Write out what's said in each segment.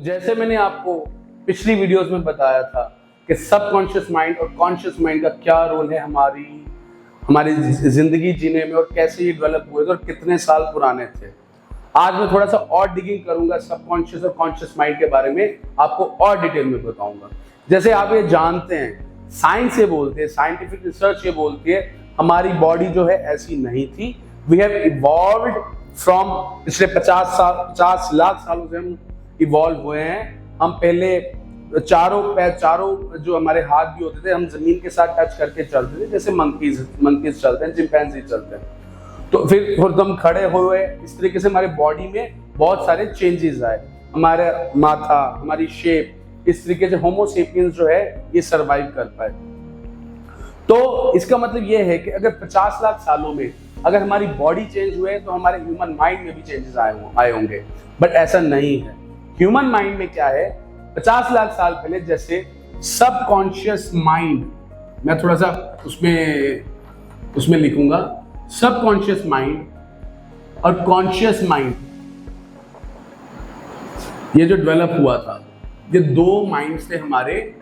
जैसे मैंने आपको पिछली वीडियोस में बताया था कि सबकॉन्शियस माइंड और कॉन्शियस माइंड का क्या रोल है हमारी जिंदगी जीने में और कैसे ये डेवलप हुए थे और कितने साल पुराने थे। आज मैं थोड़ा सा और डिगिंग करूंगा सबकॉन्शियस और कॉन्शियस माइंड के बारे में, आपको और डिटेल में बताऊंगा। जैसे आप ये जानते हैं, साइंस ये बोलते हैं, साइंटिफिक रिसर्च ये बोलती है, हमारी बॉडी जो है ऐसी नहीं थी। वी हैव इवॉल्व्ड फ्रॉम पिछले 50 लाख सालों से हम इवॉल्व हुए हैं। हम पहले चारों जो हमारे हाथ भी होते थे, हम जमीन के साथ टच करके चलते थे, जैसे मंकीज चलते हैं, चिंपैंजी चलते हैं। तो फिर हम खड़े हुए, इस तरीके से हमारे बॉडी में बहुत सारे चेंजेस आए। हमारे माथा, हमारी शेप, इस तरीके से होमो सेपियंस जो है ये सरवाइव कर पाए। तो इसका मतलब ये है कि अगर 50 लाख सालों में अगर हमारी बॉडी चेंज हुए तो हमारे ह्यूमन माइंड में भी चेंजेस आए होंगे, बट ऐसा नहीं है। ह्यूमन माइंड में क्या है, 50 लाख साल पहले जैसे सबकॉन्शियस माइंड, मैं थोड़ा सा उसमें लिखूंगा, सबकॉन्शियस माइंड और कॉन्शियस माइंड ये जो डेवलप हुआ था, ये दो माइंड्स थे हमारे,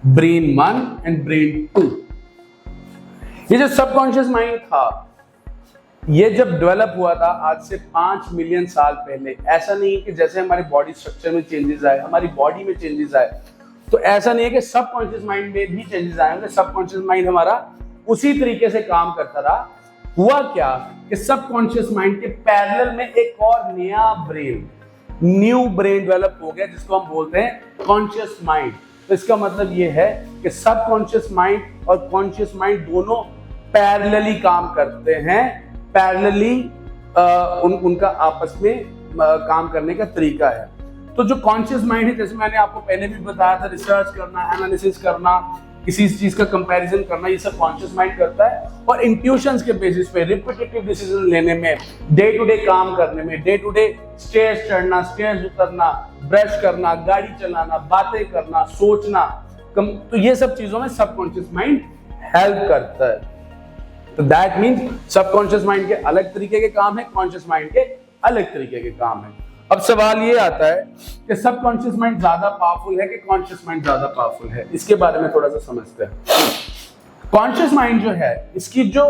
ब्रेन 1 एंड ब्रेन 2। ये जो सबकॉन्शियस माइंड था ये जब डेवलप हुआ था आज से 5 मिलियन साल पहले। ऐसा नहीं है कि जैसे हमारे बॉडी स्ट्रक्चर में चेंजेस आए, हमारी बॉडी में चेंजेस आए, तो ऐसा नहीं है कि सबकॉन्शियस माइंड में भी चेंजेस आए होंगे। सबकॉन्शियस माइंड हमारा उसी तरीके से काम करता रहा। हुआ क्या कि सबकॉन्शियस माइंड के पैरेलल में एक और न्यू ब्रेन डेवलप हो गया, जिसको हम बोलते हैं कॉन्शियस माइंड। तो इसका मतलब ये है कि सबकॉन्शियस माइंड और कॉन्शियस माइंड दोनों पैरेलली काम करते हैं। पैरेलली उनका आपस में काम करने का तरीका है। तो जो कॉन्शियस माइंड है, जैसे मैंने आपको पहले भी बताया था, रिसर्च करना, एनालिसिस करना, किसी चीज का कंपैरिजन करना, ये सब कॉन्शियस माइंड करता है। और इंट्यूशंस के बेसिस पे रिपीटेटिव डिसीजन लेने में, डे टू डे काम करने में, डे टू डे स्टेयर्स चढ़ना, स्टेयर्स उतरना, ब्रश करना, गाड़ी चलाना, बातें करना, सोचना, तो ये सब चीजों में सबकॉन्शियस माइंड हेल्प करता है। तो दैट मीन्स सबकॉन्शियस माइंड के अलग तरीके के काम है, कॉन्शियस माइंड के अलग तरीके के काम है। अब सवाल ये आता है कि सबकॉन्शियस माइंड ज्यादा पावरफुल है कि कॉन्शियस माइंड ज्यादा पावरफुल है। इसके बारे में थोड़ा सा समझते हैं। कॉन्शियस माइंड जो है, इसकी जो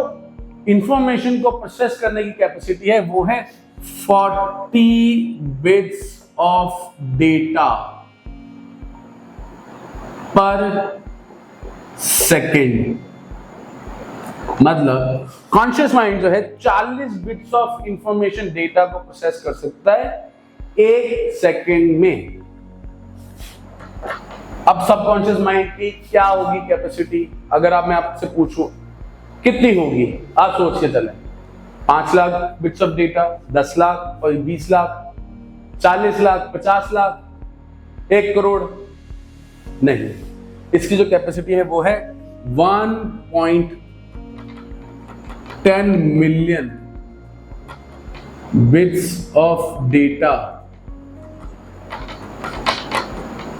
इंफॉर्मेशन को प्रोसेस करने की कैपेसिटी है वो है 40 बिट्स ऑफ डेटा पर सेकेंड। मतलब कॉन्शियस माइंड जो है 40 बिट्स ऑफ इंफॉर्मेशन डेटा को प्रोसेस कर सकता है 1 सेकेंड में। अब सबकॉन्शियस माइंड की क्या होगी कैपेसिटी, अगर मैं आपसे पूछूं कितनी होगी, आप सोच के चलें। 5 lakh bits of data, 10 lakh और 20 लाख, 40 लाख, 50 लाख, 1 करोड़? नहीं, इसकी जो कैपेसिटी है वो है 1.10 मिलियन बिट्स ऑफ डेटा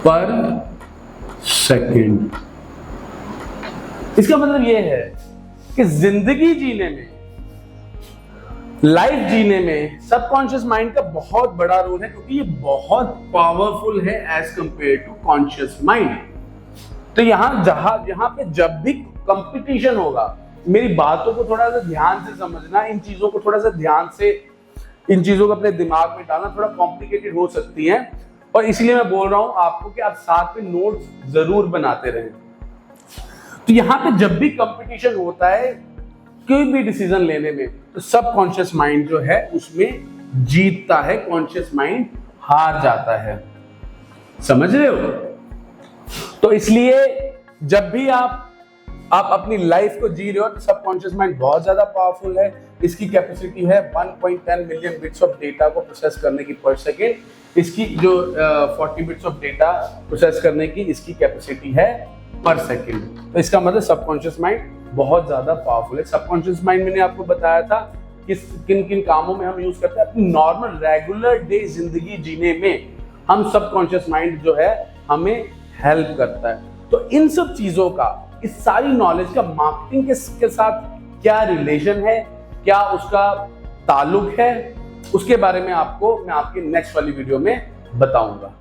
पर सेकेंड। इसका मतलब यह है कि जिंदगी जीने में, लाइफ जीने में सबकॉन्शियस माइंड का बहुत बड़ा रोल है, क्योंकि ये बहुत पावरफुल है as compare to conscious mind. तो यहां पे जब भी कंपटीशन होगा, मेरी बातों को थोड़ा सा ध्यान से समझना, इन चीजों को थोड़ा सा ध्यान से, इन चीजों को अपने दिमाग में डालना थोड़ा कॉम्प्लिकेटेड हो सकती है, और इसलिए मैं बोल रहा हूं आपको कि आप साथ में नोट्स जरूर बनाते रहें। तो यहां पे जब भी कंपटीशन होता है कोई भी डिसीजन लेने में, तो सबकॉन्शियस माइंड जो है उसमें जीतता है, कॉन्शियस माइंड हार जाता है। समझ रहे हो? तो इसलिए जब भी आप अपनी लाइफ को जी रहे हो तो सबकॉन्शियस माइंड बहुत ज्यादा पावरफुल है। इसकी कैपेसिटी है 1.10 मिलियन बिट्स ऑफ डेटा को प्रोसेस करने की पर सेकेंड। इसकी जो 40 बिट्स ऑफ डेटा प्रोसेस करने की इसकी कैपेसिटी है पर सेकेंड। तो इसका मतलब सबकॉन्शियस माइंड बहुत ज्यादा पावरफुल है। सबकॉन्शियस माइंड मैंने आपको बताया था किन किन कामों में हम यूज करते हैं। अपनी नॉर्मल रेगुलर डे जिंदगी जीने में हम सबकॉन्शियस माइंड जो है हमें हेल्प करता है। तो इन सब चीजों का, इस सारी नॉलेज का मार्केटिंग के साथ क्या रिलेशन है, क्या उसका ताल्लुक है, उसके बारे में मैं आपकी नेक्स्ट वाली वीडियो में बताऊंगा।